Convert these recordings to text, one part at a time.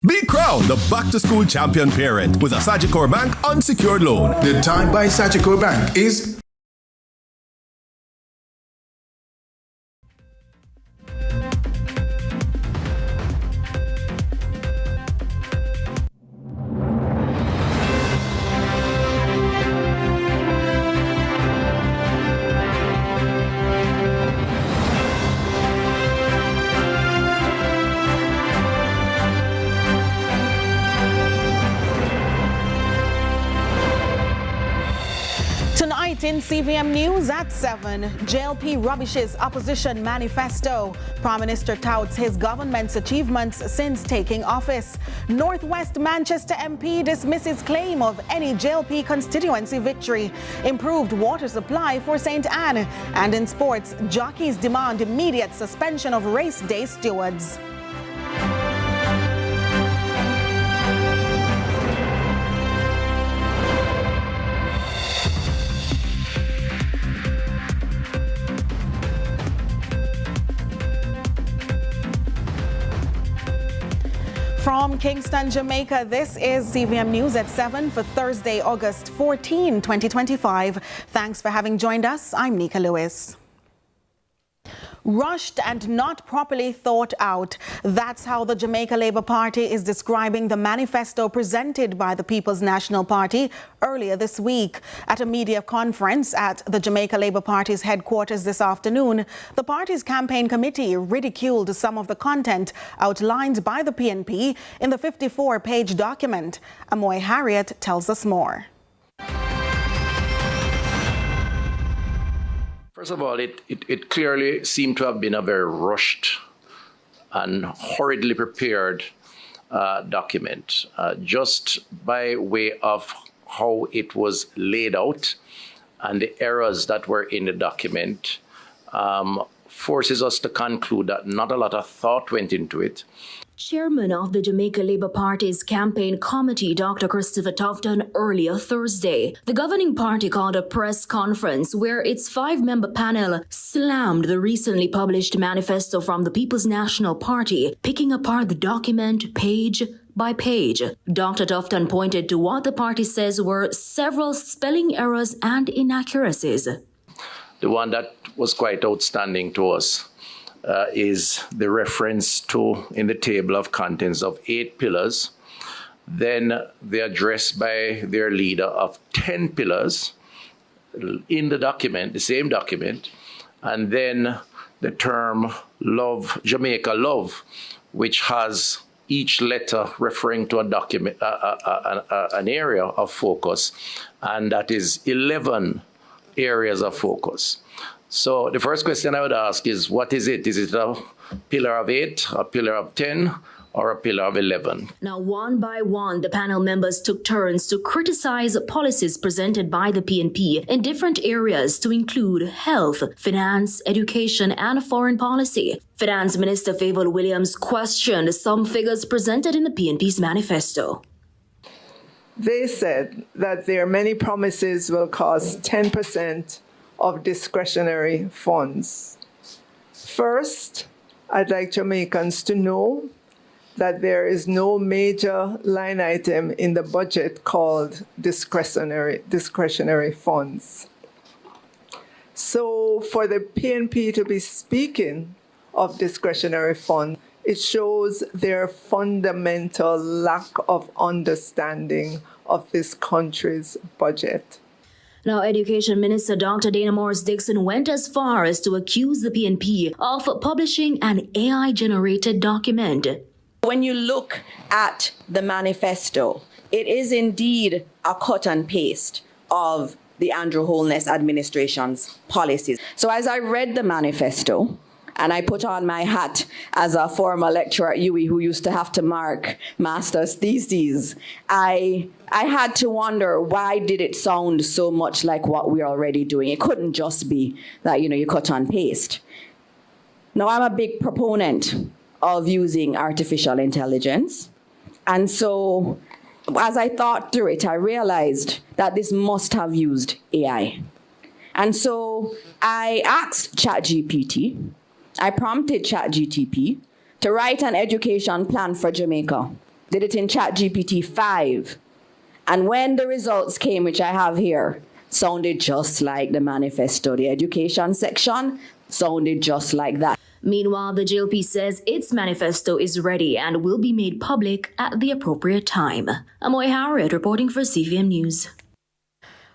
Be crowned the back-to-school champion parent with a Sagicor Bank unsecured loan. The time by Sagicor Bank is... Tonight in CVM News at 7, JLP rubbishes opposition manifesto. Prime Minister touts his government's achievements since taking office. Northwest Manchester MP dismisses claim of any JLP constituency victory. Improved water supply for St. Anne. And in sports, jockeys demand immediate suspension of race day stewards. From Kingston, Jamaica, this is CVM News at 7 for Thursday, August 14, 2025. Thanks for having joined us. I'm Nika Lewis. Rushed and not properly thought out. That's how the Jamaica Labour Party is describing the manifesto presented by the People's National Party earlier this week. At a media conference at the Jamaica Labour Party's headquarters this afternoon, the party's campaign committee ridiculed some of the content outlined by the PNP in the 54-page document. Amoy Harriet tells us more. First of all, it clearly seemed to have been a very rushed and hurriedly prepared document, just by way of how it was laid out and the errors that were in the document forces us to conclude that not a lot of thought went into it. Chairman of the Jamaica Labour Party's campaign committee, Dr. Christopher Tufton, earlier Thursday. The governing party called a press conference where its 5-member panel slammed the recently published manifesto from the People's National Party, picking apart the document page by page. Dr. Tufton pointed to what the party says were several spelling errors and inaccuracies. The one that was quite outstanding to us is the reference to, in the table of contents, of 8 pillars, then the address by their leader of 10 pillars in the document, the same document, and then the term love, Jamaica love, which has each letter referring to a document, an area of focus, and that is 11 areas of focus. So the first question I would ask is, what is it? Is it a pillar of 8, a pillar of 10, or a pillar of 11? Now, one by one, the panel members took turns to criticize policies presented by the PNP in different areas to include health, finance, education, and foreign policy. Finance Minister Favour Williams questioned some figures presented in the PNP's manifesto. They said that their many promises will cost 10% of discretionary funds. First, I'd like Jamaicans to know that there is no major line item in the budget called discretionary funds. So for the PNP to be speaking of discretionary funds, it shows their fundamental lack of understanding of this country's budget. Now, Education Minister Dr. Dana Morris-Dixon went as far as to accuse the PNP of publishing an AI-generated document. When you look at the manifesto, it is indeed a cut and paste of the Andrew Holness administration's policies. So as I read the manifesto, and I put on my hat as a former lecturer at UWI who used to have to mark master's theses, I had to wonder, why did it sound so much like what we're already doing? It couldn't just be that, you cut and paste. Now, I'm a big proponent of using artificial intelligence. And so as I thought through it, I realized that this must have used AI. And so I asked ChatGPT, I prompted ChatGPT to write an education plan for Jamaica did it in ChatGPT 5. And when the results came, which I have here, sounded just like the manifesto. The education section sounded just like that. Meanwhile, the JLP says its manifesto is ready and will be made public at the appropriate time. Amoy Harriet reporting for CVM News.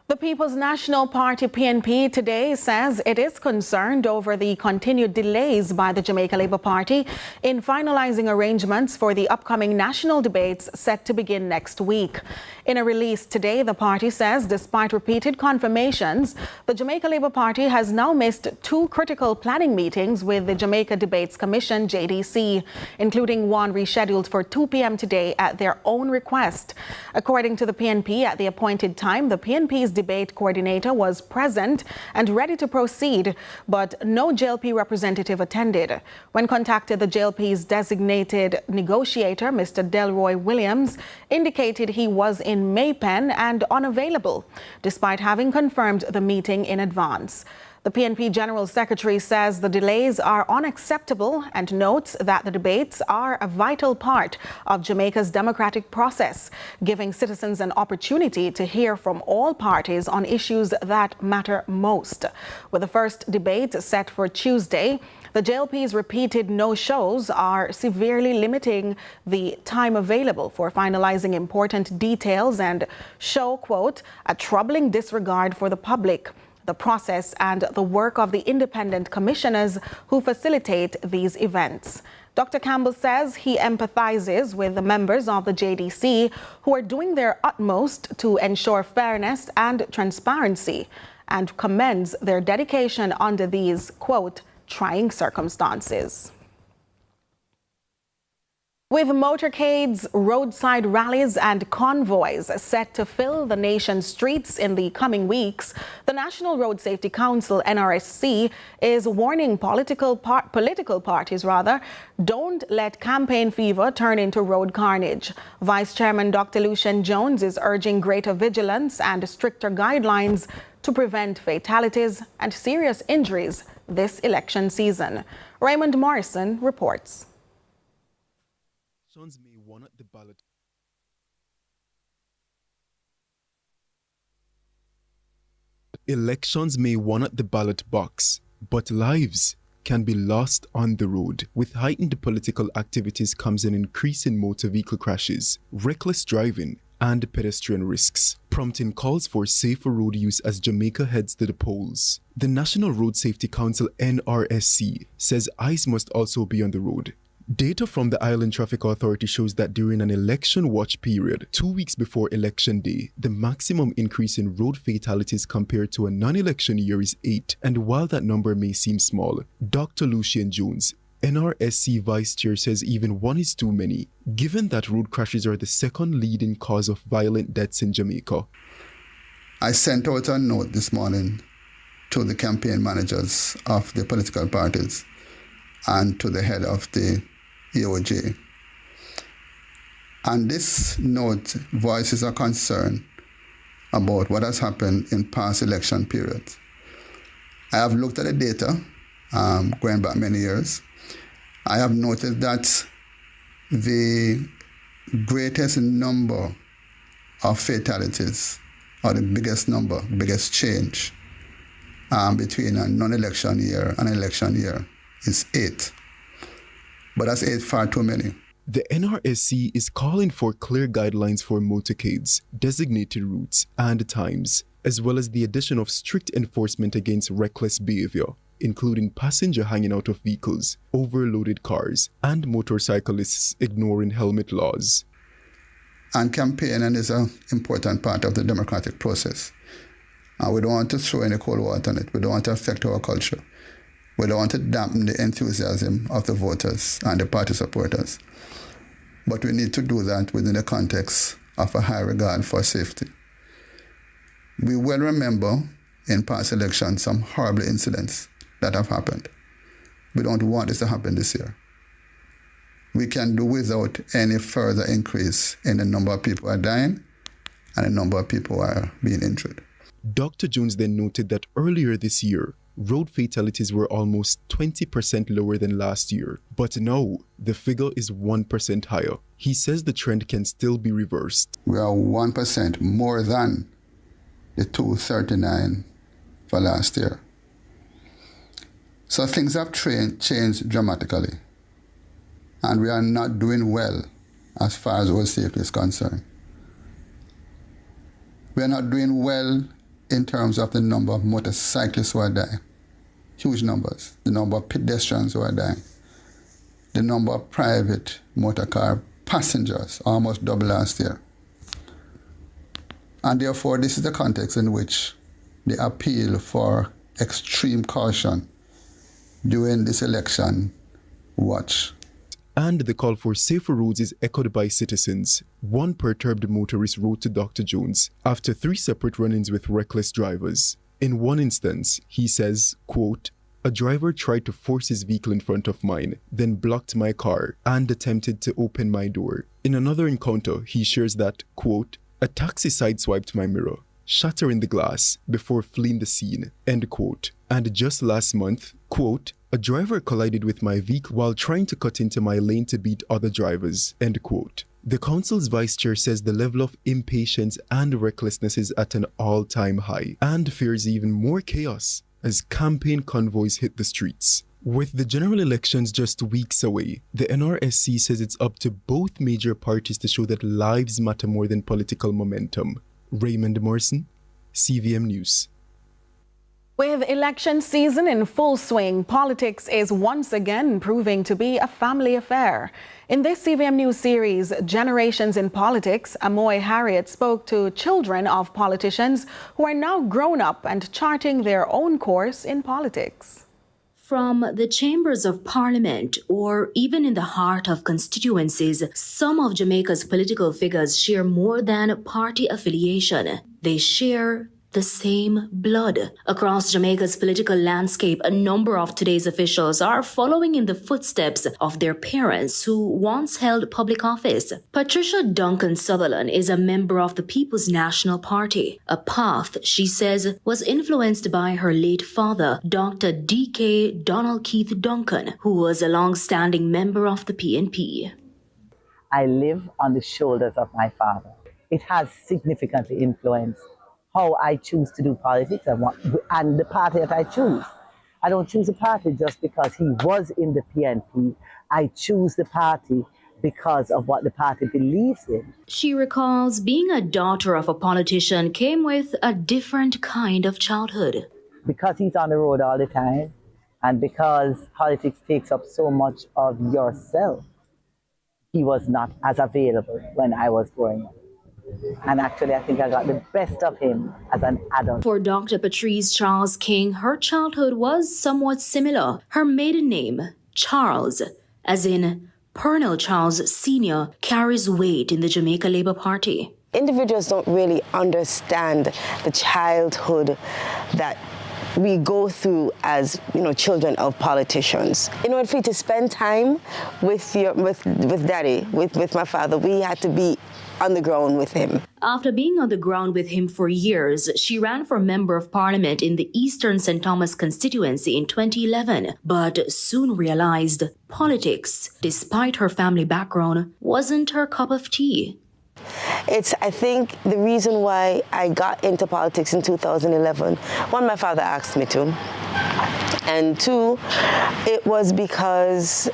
The People's National Party PNP today says it is concerned over the continued delays by the Jamaica Labour Party in finalizing arrangements for the upcoming national debates set to begin next week. In a release today, the party says despite repeated confirmations, the Jamaica Labour Party has now missed 2 critical planning meetings with the Jamaica Debates Commission, JDC, including one rescheduled for 2 p.m. today at their own request. According to the PNP, at the appointed time, the PNP's debate coordinator was present and ready to proceed, but no JLP representative attended. When contacted, the JLP's designated negotiator, Mr. Delroy Williams, indicated he was in Maypen and unavailable, despite having confirmed the meeting in advance. The PNP General Secretary says the delays are unacceptable and notes that the debates are a vital part of Jamaica's democratic process, giving citizens an opportunity to hear from all parties on issues that matter most. With the first debate set for Tuesday, the JLP's repeated no-shows are severely limiting the time available for finalizing important details and show, quote, a troubling disregard for the public, the process and the work of the independent commissioners who facilitate these events. Dr. Campbell says he empathizes with the members of the JDC who are doing their utmost to ensure fairness and transparency and commends their dedication under these, quote, trying circumstances. With motorcades, roadside rallies and convoys set to fill the nation's streets in the coming weeks, the National Road Safety Council, NRSC, is warning political parties don't let campaign fever turn into road carnage. Vice Chairman Dr. Lucien Jones is urging greater vigilance and stricter guidelines to prevent fatalities and serious injuries this election season. Raymond Morrison reports. Elections may won at the ballot box, but lives can be lost on the road. With heightened political activities comes an increase in motor vehicle crashes, reckless driving, and pedestrian risks, prompting calls for safer road use as Jamaica heads to the polls. The National Road Safety Council, NRSC, says eyes must also be on the road. Data from the Island Traffic Authority shows that during an election watch period, 2 weeks before Election Day, the maximum increase in road fatalities compared to a non-election year is 8. And while that number may seem small, Dr. Lucien Jones, NRSC Vice Chair, says even 1 is too many, given that road crashes are the second leading cause of violent deaths in Jamaica. I sent out a note this morning to the campaign managers of the political parties and to the head of the EOJ. And this note voices a concern about what has happened in past election periods. I have looked at the data going back many years. I have noted that the greatest number of fatalities, or the biggest change between a non-election year and an election year is 8. But that's 8 far too many. The NRSC is calling for clear guidelines for motorcades, designated routes and times, as well as the addition of strict enforcement against reckless behavior, including passenger hanging out of vehicles, overloaded cars, and motorcyclists ignoring helmet laws. And campaigning is an important part of the democratic process. We don't want to throw any cold water on it. We don't want to affect our culture. We don't want to dampen the enthusiasm of the voters and the party supporters. But we need to do that within the context of a high regard for safety. We will remember in past elections some horrible incidents that have happened. We don't want this to happen this year. We can do without any further increase in the number of people who are dying and the number of people who are being injured. Dr. Jones then noted that earlier this year, road fatalities were almost 20% lower than last year. But now, the figure is 1% higher. He says the trend can still be reversed. We are 1% more than the 239 for last year. So things have changed dramatically. And we are not doing well as far as road safety is concerned. We are not doing well in terms of the number of motorcyclists who are dying. Huge numbers. The number of pedestrians who are dying. The number of private motor car passengers, almost double last year. And therefore, this is the context in which the appeal for extreme caution during this election watch. And the call for safer roads is echoed by citizens. One perturbed motorist wrote to Dr. Jones after 3 separate run-ins with reckless drivers. In one instance, he says, quote, "A driver tried to force his vehicle in front of mine, then blocked my car and attempted to open my door." In another encounter, he shares that, quote, "A taxi sideswiped my mirror, shattering the glass before fleeing the scene," end quote. And just last month, quote, "A driver collided with my vehicle while trying to cut into my lane to beat other drivers," end quote. The council's vice chair says the level of impatience and recklessness is at an all-time high and fears even more chaos as campaign convoys hit the streets. With the general elections just weeks away, the NRSC says it's up to both major parties to show that lives matter more than political momentum. Raymond Morrison, CVM News. With election season in full swing, politics is once again proving to be a family affair. In this CVM News series, Generations in Politics, Amoy Harriet spoke to children of politicians who are now grown up and charting their own course in politics. From the chambers of parliament or even in the heart of constituencies, some of Jamaica's political figures share more than party affiliation. They share the same blood. Across Jamaica's political landscape, a number of today's officials are following in the footsteps of their parents who once held public office. Patricia Duncan Sutherland is a member of the People's National Party, a path she says was influenced by her late father, Dr. D.K. Donald Keith Duncan, who was a long-standing member of the PNP. I live on the shoulders of my father. It has significantly influenced how I choose to do politics and the party that I choose. I don't choose a party just because he was in the PNP. I choose the party because of what the party believes in. She recalls being a daughter of a politician came with a different kind of childhood. Because he's on the road all the time and because politics takes up so much of yourself, he was not as available when I was growing up. And actually, I think I got the best of him as an adult. For Dr. Patrice Charles King, her childhood was somewhat similar. Her maiden name, Charles, as in Peril Charles Sr., carries weight in the Jamaica Labour Party. Individuals don't really understand the childhood that we go through as, children of politicians. In order for you to spend time with daddy, with my father, we had to be on the ground with him. After being on the ground with him for years, she ran for Member of Parliament in the Eastern St. Thomas constituency in 2011, but soon realized politics, despite her family background, wasn't her cup of tea. It's, I think, the reason why I got into politics in 2011. One, my father asked me to. And two, it was because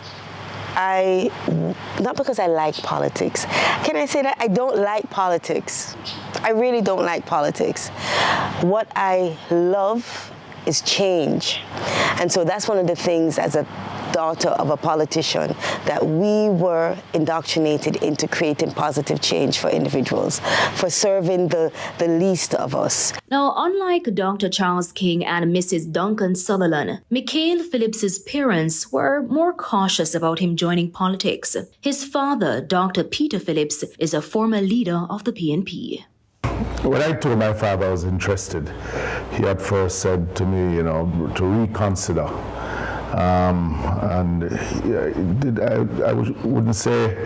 not because I like politics. Can I say that? I don't like politics. I really don't like politics. What I love is change. And so that's one of the things as a daughter of a politician that we were indoctrinated into creating positive change for individuals, for serving the least of us. Now, unlike Dr. Charles King and Mrs. Duncan Sutherland, Mikhail Phillips's parents were more cautious about him joining politics. His father, Dr. Peter Phillips, is a former leader of the PNP. When I told my father I was interested, he at first said to me, to reconsider. And I wouldn't say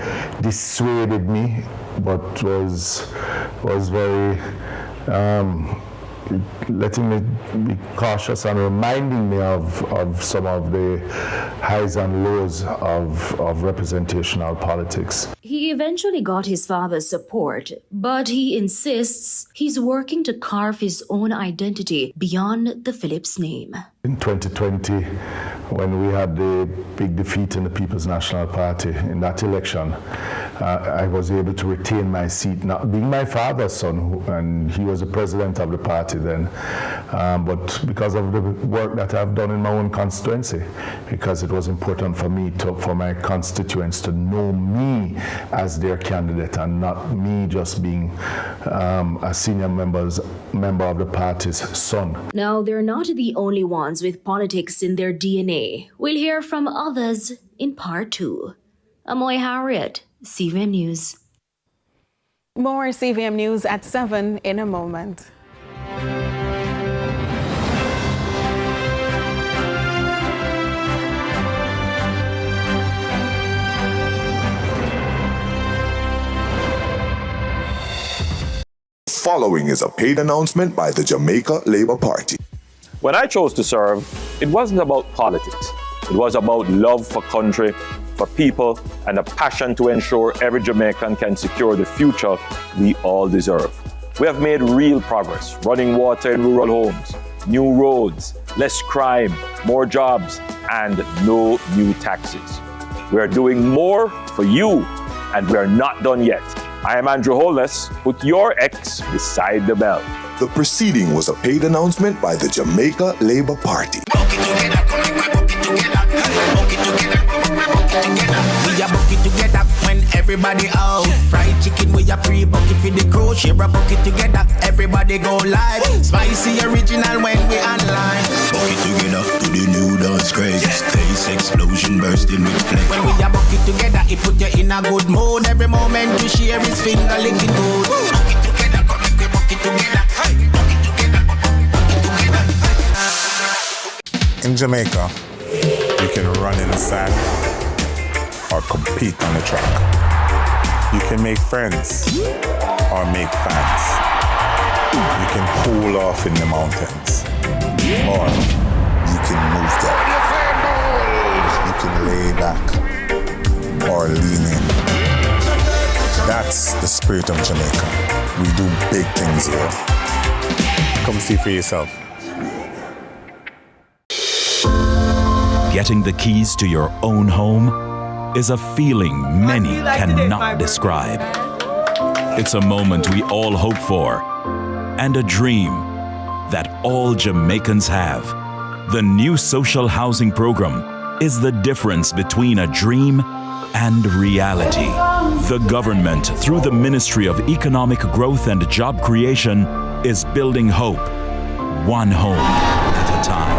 dissuaded me, but was very letting me be cautious and reminding me of some of the highs and lows of representational politics. He eventually got his father's support, but he insists he's working to carve his own identity beyond the Phillips name. In 2020, when we had the big defeat in the People's National Party in that election, I was able to retain my seat, not being my father's son, and he was the president of the party then, but because of the work that I've done in my own constituency, because it was important for me for my constituents to know me as their candidate and not me just being a senior member of the party's son. Now, they're not the only ones with politics in their DNA. We'll hear from others in part 2. Amoy Harriet, CVM News. More CVM News at 7 in a moment. Following is a paid announcement by the Jamaica Labour Party. When I chose to serve, it wasn't about politics. It was about love for country, for people, and a passion to ensure every Jamaican can secure the future we all deserve. We have made real progress, running water in rural homes, new roads, less crime, more jobs, and no new taxes. We are doing more for you, and we are not done yet. I am Andrew Holness. Put your X beside the bell. The proceeding was a paid announcement by the Jamaica Labour Party. We a bucket together when everybody out. Fried chicken we a pre-bucket for the crew. Share a bucket together, everybody go live. Spicy original when we online. Bucket together to the new dance craze. Taste explosion bursting with flame. When we a bucket together, it put you in a good mood. Every moment you share is finger licking good. Bucket together, come make we bucket together. Hey, bucket together, bucket together. In Jamaica, you can run in the sand or compete on the track. You can make friends or make fans. You can cool off in the mountains or you can move down. You can lay back or lean in. That's the spirit of Jamaica. We do big things here. Come see for yourself. Getting the keys to your own home is a feeling many cannot describe. It's a moment we all hope for and a dream that all Jamaicans have. The new social housing program is the difference between a dream and reality. The government, through the Ministry of Economic Growth and Job Creation, is building hope, one home at a time.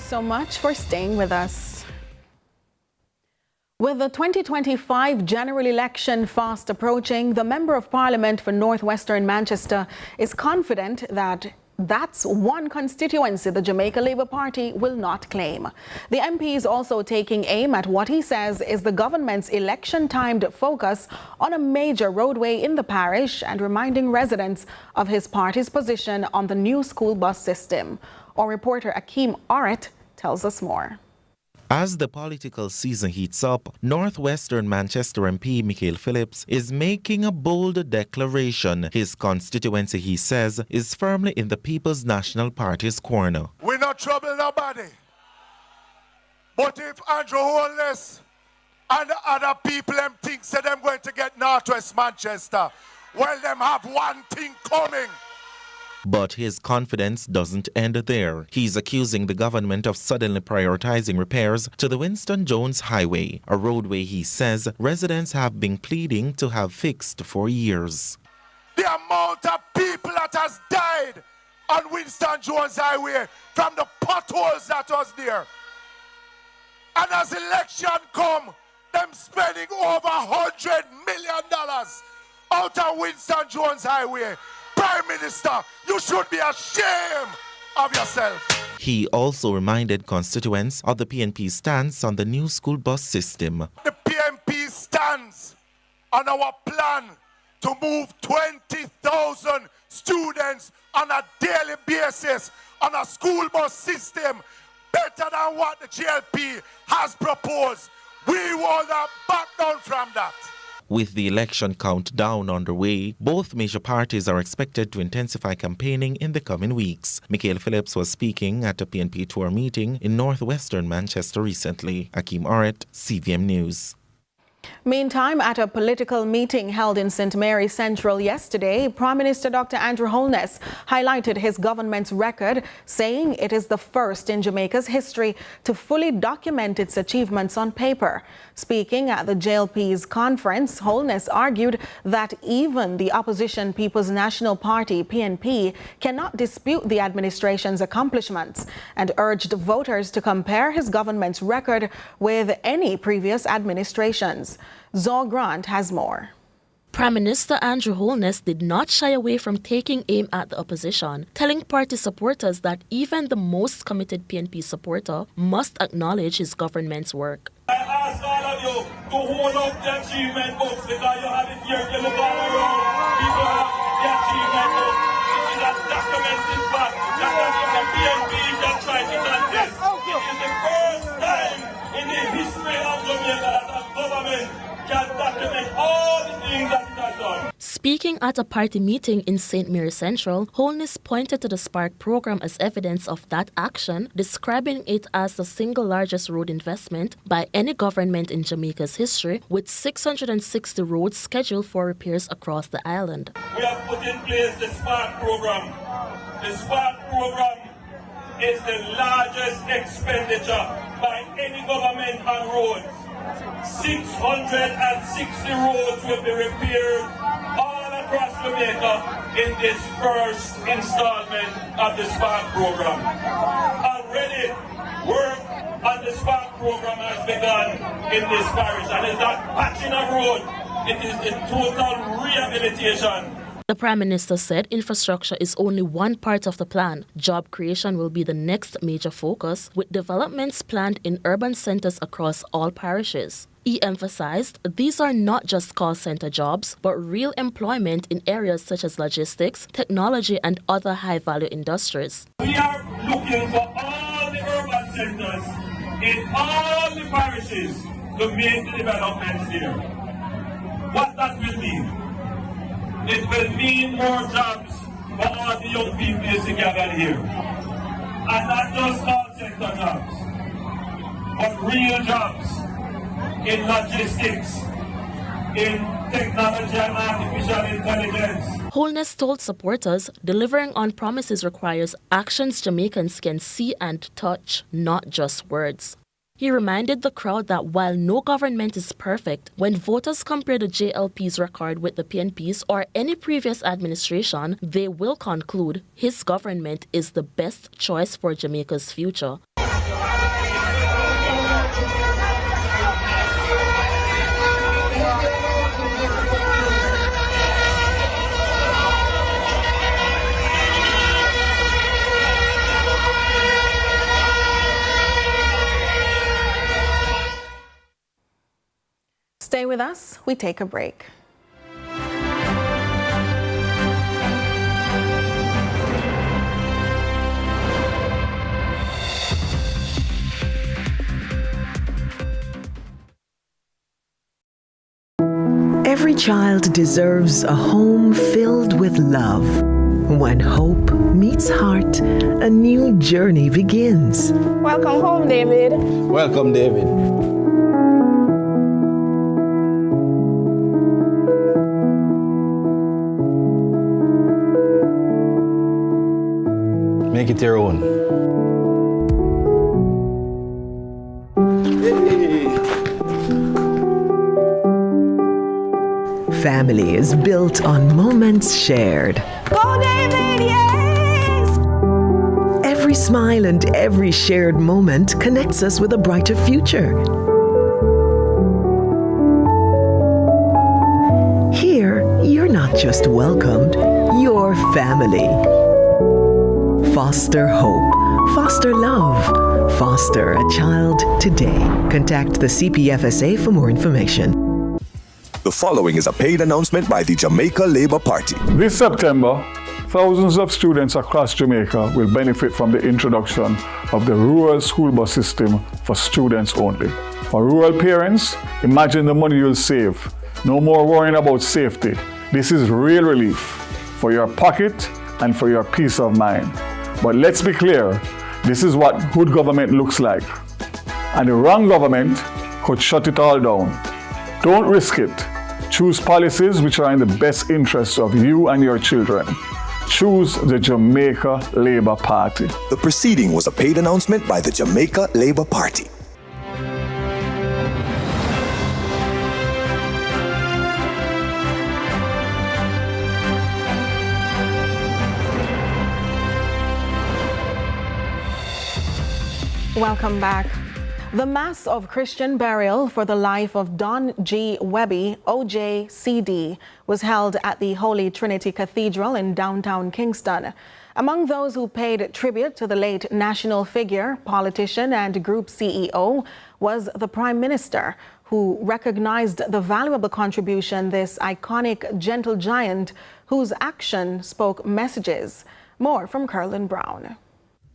So much for staying with us. With the 2025 general election fast approaching, the Member of Parliament for Northwestern Manchester is confident that that's one constituency the Jamaica Labour Party will not claim. The MP is also taking aim at what he says is the government's election-timed focus on a major roadway in the parish and reminding residents of his party's position on the new school bus system. Our reporter Akeem Aret tells us more. As the political season heats up, Northwestern Manchester MP Michael Phillips is making a bold declaration. His constituency, he says, is firmly in the People's National Party's corner. We're not troubling nobody. But if Andrew Holness and the other people them think that them going to get Northwest Manchester, well, them have one thing coming. But his confidence doesn't end there. He's accusing the government of suddenly prioritizing repairs to the Winston Jones Highway, a roadway he says residents have been pleading to have fixed for years. The amount of people that has died on Winston Jones Highway from the potholes that was there. And as election come, them spending over $100 million out of Winston Jones Highway. Prime Minister, you should be ashamed of yourself. He also reminded constituents of the PNP's stance on the new school bus system. The PNP stands on our plan to move 20,000 students on a daily basis on a school bus system better than what the GLP has proposed. We will not back down from that. With the election countdown underway, both major parties are expected to intensify campaigning in the coming weeks. Michael Phillips was speaking at a PNP tour meeting in northwestern Manchester recently. Akeem Oret, CVM News. Meantime, at a political meeting held in St. Mary's Central yesterday, Prime Minister Dr. Andrew Holness highlighted his government's record, saying it is the first in Jamaica's history to fully document its achievements on paper. Speaking at the JLP's conference, Holness argued that even the opposition People's National Party, PNP, cannot dispute the administration's accomplishments and urged voters to compare his government's record with any previous administrations. Zor Grant has more. Prime Minister Andrew Holness did not shy away from taking aim at the opposition, telling party supporters that even the most committed PNP supporter must acknowledge his government's work. I ask all of you to hold up the achievement books because you have it here. You look all around, people have the achievement book. It is a documented fact that the PNP can try to contest. It is the first time in the history of Jamaica that a government can document all the things that it has done. Speaking at a party meeting in St. Mary's Central, Holness pointed to the Spark program as evidence of that action, describing it as the single largest road investment by any government in Jamaica's history, with 660 roads scheduled for repairs across the island. We have put in place the Spark program. The Spark program is the largest expenditure by any government on roads. 660 roads will be repaired all across Jamaica in this first installment of the Spark program. Already, work on the Spark program has begun in this parish, and it's not patching a road, it is the total rehabilitation. The Prime Minister said infrastructure is only one part of the plan. Job creation will be the next major focus, with developments planned in urban centres across all parishes. He emphasized these are not just call centre jobs, but real employment in areas such as logistics, technology and other high-value industries. We are looking for all the urban centres in all the parishes to make the developments there. What that will mean? It will mean more jobs for all the young people together here. And not just call centre jobs, but real jobs in logistics, in technology and artificial intelligence. Holness told supporters delivering on promises requires actions Jamaicans can see and touch, not just words. He reminded the crowd that while no government is perfect, when voters compare the JLP's record with the PNP's or any previous administration, they will conclude his government is the best choice for Jamaica's future. Stay with us. We take a break. Every child deserves a home filled with love. When hope meets heart, a new journey begins. Welcome home, David. Welcome, David. Make it your own. Family is built on moments shared. Go, David, yes! Every smile and every shared moment connects us with a brighter future. just welcomed your family. Foster hope. Foster love. Foster a child today. Contact the CPFSA for more information. The following is a paid announcement by the Jamaica Labour Party. This September, thousands of students across Jamaica will benefit from the introduction of the rural school bus system for students only. For rural parents, imagine the money you'll save. No more worrying about safety. This is real relief for your pocket and for your peace of mind. But let's be clear, this is what good government looks like. And the wrong government could shut it all down. Don't risk it. Choose policies which are in the best interests of you and your children. Choose the Jamaica Labour Party. The proceeding was a paid announcement by the Jamaica Labour Party. Welcome back. The Mass of Christian Burial for the life of Don G. Webby, OJCD, was held at the Holy Trinity Cathedral in downtown Kingston. Among those who paid tribute to the late national figure, politician, and group CEO was the Prime Minister, who recognized the valuable contribution this iconic gentle giant, whose action spoke messages. More from Carlin Brown.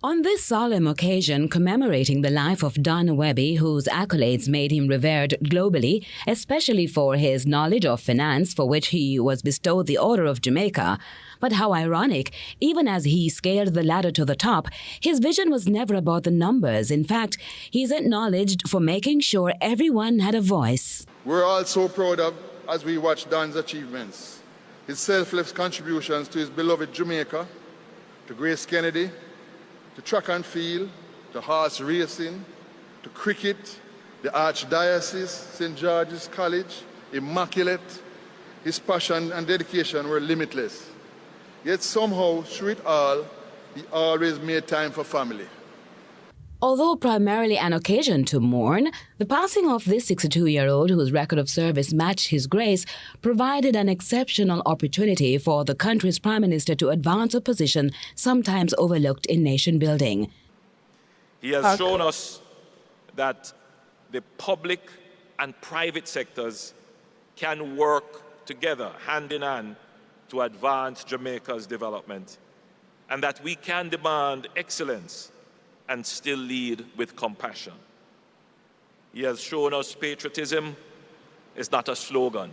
On this solemn occasion commemorating the life of Don Webby, whose accolades made him revered globally, especially for his knowledge of finance, for which he was bestowed the Order of Jamaica. But how ironic, even as he scaled the ladder to the top, his vision was never about the numbers. In fact, he's acknowledged for making sure everyone had a voice. We're all so proud of as we watch Don's achievements, his selfless contributions to his beloved Jamaica, to Grace Kennedy, to track and field, to horse racing, to cricket, the Archdiocese, St. George's College, Immaculate. His passion and dedication were limitless. Yet somehow, through it all, he always made time for family. Although primarily an occasion to mourn, the passing of this 62-year-old, whose record of service matched his grace, provided an exceptional opportunity for the country's Prime Minister to advance a position sometimes overlooked in nation building. He has shown us that the public and private sectors can work together, hand in hand, to advance Jamaica's development, and that we can demand excellence and still lead with compassion. He has shown us patriotism is not a slogan,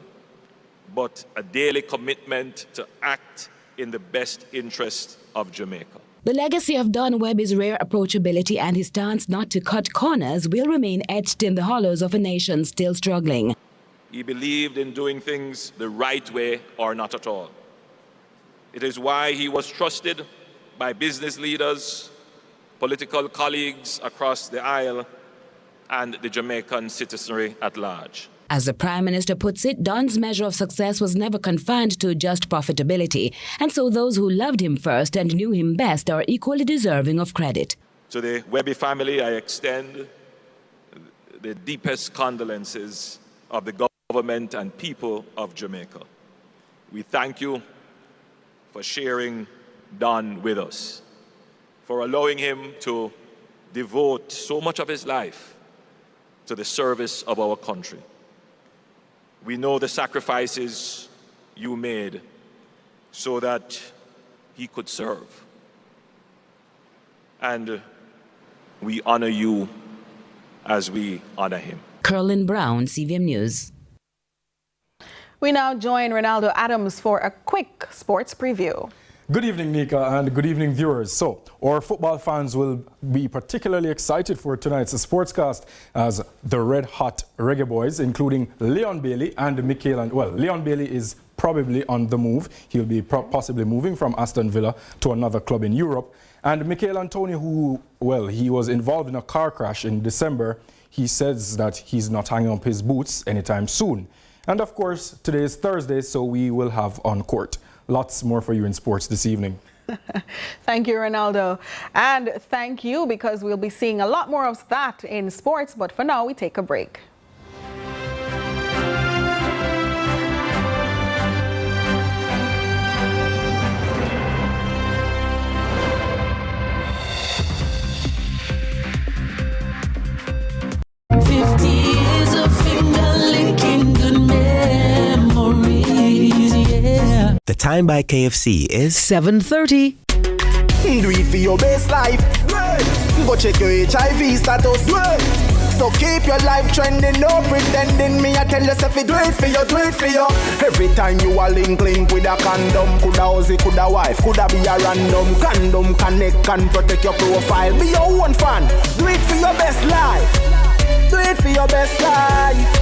but a daily commitment to act in the best interest of Jamaica. The legacy of Don Webby's rare approachability and his stance not to cut corners will remain etched in the hollows of a nation still struggling. He believed in doing things the right way or not at all. It is why he was trusted by business leaders, political colleagues across the aisle, and the Jamaican citizenry at large. As the Prime Minister puts it, Don's measure of success was never confined to just profitability, and so those who loved him first and knew him best are equally deserving of credit. To the Webby family, I extend the deepest condolences of the government and people of Jamaica. We thank you for sharing Don with us, for allowing him to devote so much of his life to the service of our country. We know the sacrifices you made so that he could serve. And we honor you as we honor him. Carlin Brown, CVM News. We now join Ronaldo Adams for a quick sports preview. Good evening, Nika, and good evening, viewers. So, our football fans will be particularly excited for tonight's sportscast as the Red Hot Reggae Boys, including Leon Bailey and Michael. Well, Leon Bailey is probably on the move. He'll be possibly moving from Aston Villa to another club in Europe. And Michael Antonio, who, well, he was involved in a car crash in December, he says that he's not hanging up his boots anytime soon. And of course, today is Thursday, so we will have On Court. Lots more for you in sports this evening. Thank you, Ronaldo. And thank you, because we'll be seeing a lot more of that in sports. But for now, we take a break. time by KFC is 7:30. Do it for your best life. Go check your HIV status. So keep your life trending, no pretending. Me I tell yourself do it for you, do it for you. Every time you are link with a condom, coulda Ozzy, coulda wife, coulda be a random. Condom connect and protect your profile. Be your own fan. Do it for your best life. Do it for your best life.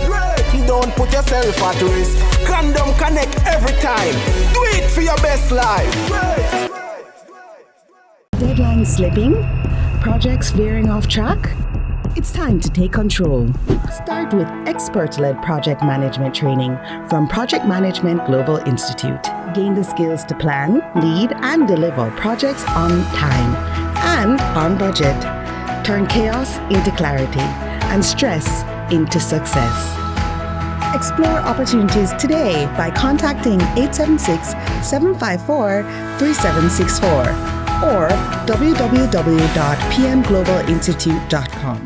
Don't put yourself at risk. Condom connect every time. Do it for your best life. Deadline slipping? Projects veering off track? It's time to take control. Start with expert-led project management training from Project Management Global Institute. Gain the skills to plan, lead, and deliver projects on time and on budget. Turn chaos into clarity and stress into success. Explore opportunities today by contacting 876-754-3764 or www.pmglobalinstitute.com.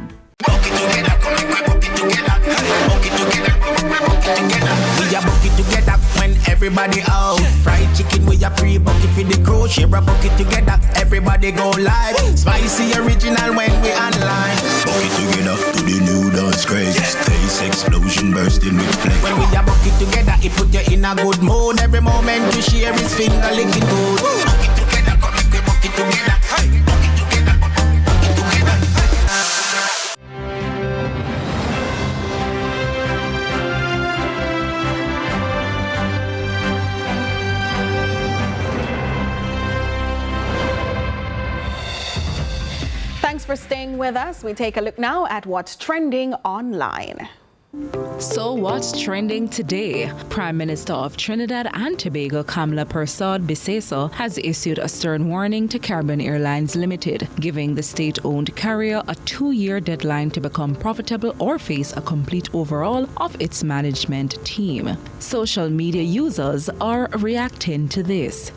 We a bucket together when everybody out. Fried chicken we a pre-bucket for the crew. Share a bucket together, everybody go live. Spicy original when we online. Bucket together to the new dance craze. Taste explosion bursting with flames. When we a bucket together, it put you in a good mood. Every moment you share is finger licking good. Bucket together, come make we bucket together. Hey, bucket together, bucket together. Thanks for staying with us. We take a look now at what's trending online. So what's trending today? Prime Minister of Trinidad and Tobago Kamla Persad Biseso has issued a stern warning to Caribbean Airlines Limited, giving the state-owned carrier a 2-year deadline to become profitable or face a complete overhaul of its management team. Social media users are reacting to this.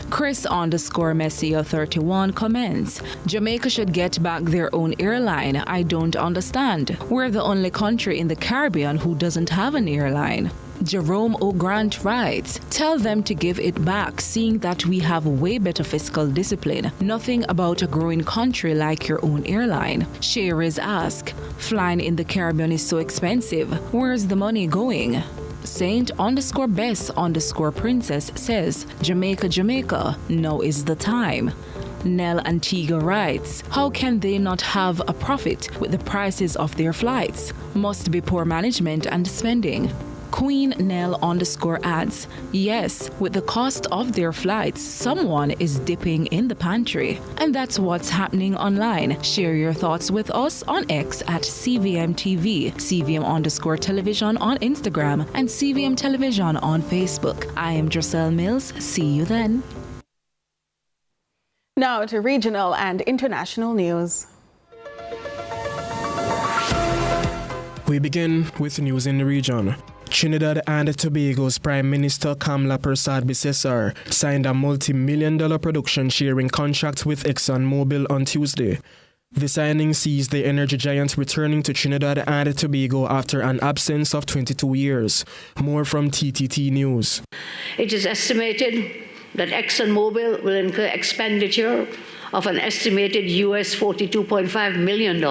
Chris_Messier31 comments, Jamaica should get back their own airline. I don't understand. We're the only country in the Caribbean who doesn't have an airline. Jerome O'Grant writes, tell them to give it back, seeing that we have way better fiscal discipline. Nothing about a growing country like your own airline. Sherry's ask, flying in the Caribbean is so expensive. Where's the money going? Saint_Bess_Princess says, Jamaica, Jamaica, now is the time. Nell Antigua writes, how can they not have a profit with the prices of their flights? Must be poor management and spending. Queen Nell_adds, yes, with the cost of their flights, someone is dipping in the pantry. And that's what's happening online. Share your thoughts with us on X at CVM TV, CVM_television on Instagram, and CVM Television on Facebook. I am Dressel Mills. See you then. Now to regional and international news. We begin with news in the region. Trinidad and Tobago's Prime Minister Kamla Persad Biseso signed a multi-million-dollar production sharing contract with ExxonMobil on Tuesday. The signing sees the energy giant returning to Trinidad and Tobago after an absence of 22 years. More from TTT News. It is estimated that ExxonMobil will incur expenditure of an estimated US $42.5 million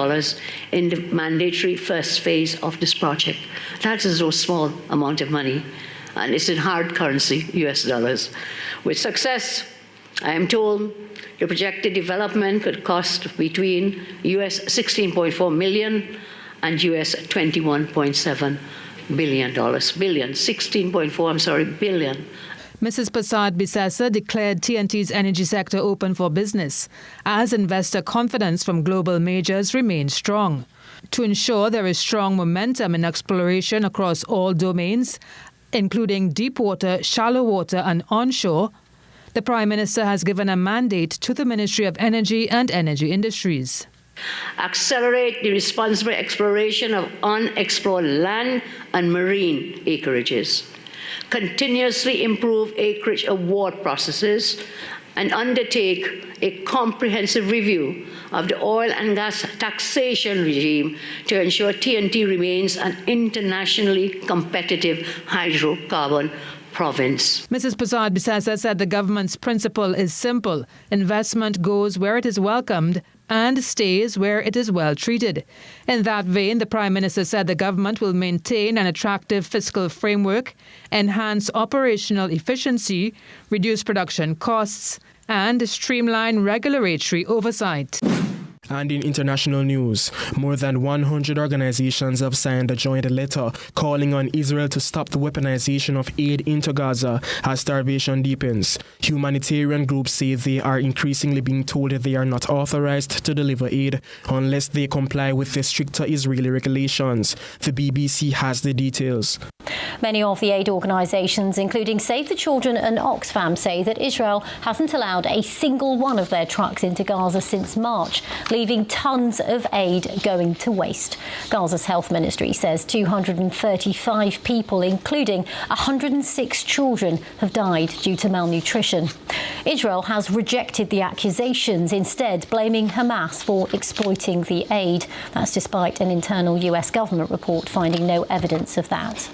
in the mandatory first phase of this project. That is no small amount of money, and it's in hard currency, US dollars. With success, I am told the projected development could cost between US $16.4 million and US $21.7 billion. Billion. Mrs. Persad Biseso declared TNT's energy sector open for business as investor confidence from global majors remains strong. To ensure there is strong momentum in exploration across all domains, including deep water, shallow water, and onshore, the Prime Minister has given a mandate to the Ministry of Energy and Energy Industries. Accelerate the responsible exploration of unexplored land and marine acreages. Continuously improve acreage award processes and undertake a comprehensive review of the oil and gas taxation regime to ensure TNT remains an internationally competitive hydrocarbon province. Mrs. Prasad-Bissessa said the government's principle is simple. Investment goes where it is welcomed and stays where it is well treated. In that vein, the Prime Minister said the government will maintain an attractive fiscal framework, enhance operational efficiency, reduce production costs, and streamline regulatory oversight. And in international news, more than 100 organizations have signed a joint letter calling on Israel to stop the weaponization of aid into Gaza as starvation deepens. Humanitarian groups say they are increasingly being told that they are not authorized to deliver aid unless they comply with the stricter Israeli regulations. The BBC has the details. Many of the aid organisations, including Save the Children and Oxfam, say that Israel hasn't allowed a single one of their trucks into Gaza since March, leaving tons of aid going to waste. Gaza's health ministry says 235 people, including 106 children, have died due to malnutrition. Israel has rejected the accusations, instead blaming Hamas for exploiting the aid. That's despite an internal US government report finding no evidence of that.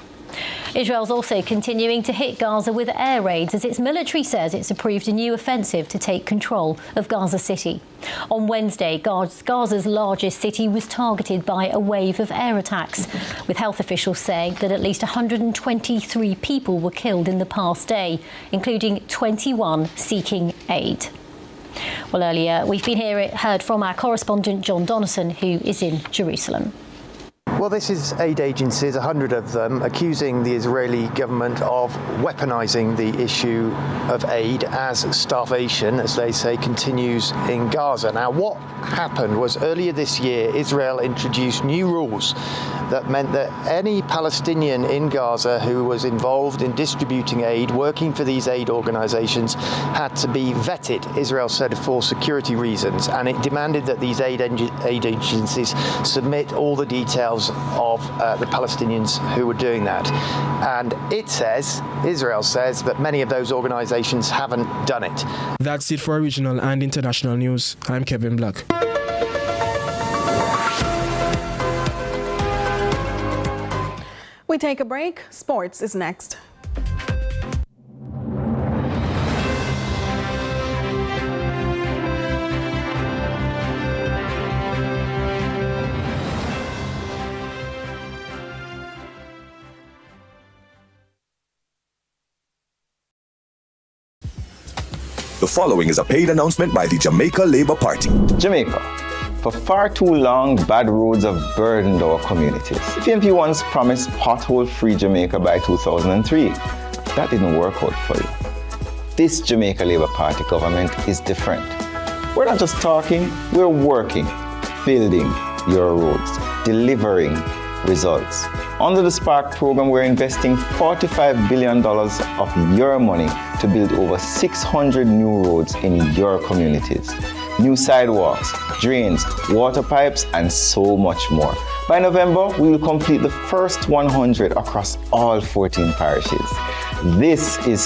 Israel's also continuing to hit Gaza with air raids as its military says it's approved a new offensive to take control of Gaza City. On Wednesday, Gaza's largest city was targeted by a wave of air attacks, with health officials saying that at least 123 people were killed in the past day, including 21 seeking aid. Well, earlier we've heard from our correspondent John Donison, who is in Jerusalem. Well, this is aid agencies, 100 of them, accusing the Israeli government of weaponizing the issue of aid as starvation, as they say, continues in Gaza. Now, what happened was earlier this year, Israel introduced new rules that meant that any Palestinian in Gaza who was involved in distributing aid, working for these aid organizations, had to be vetted, Israel said, for security reasons. And it demanded that these aid agencies submit all the details of the Palestinians who were doing that. And Israel says that many of those organizations haven't done it. That's it for regional and international news. I'm Kevin Black. We take a break. Sports is next. The following is a paid announcement by the Jamaica Labour Party. Jamaica. For far too long, bad roads have burdened our communities. PMP once promised pothole-free Jamaica by 2003. That didn't work out for you. This Jamaica Labour Party government is different. We're not just talking, we're working, building your roads, delivering results. Under the Spark program, we're investing $45 billion of your money to build over 600 new roads in your communities. New sidewalks, drains, water pipes, and so much more. By November, we will complete the first 100 across all 14 parishes. This is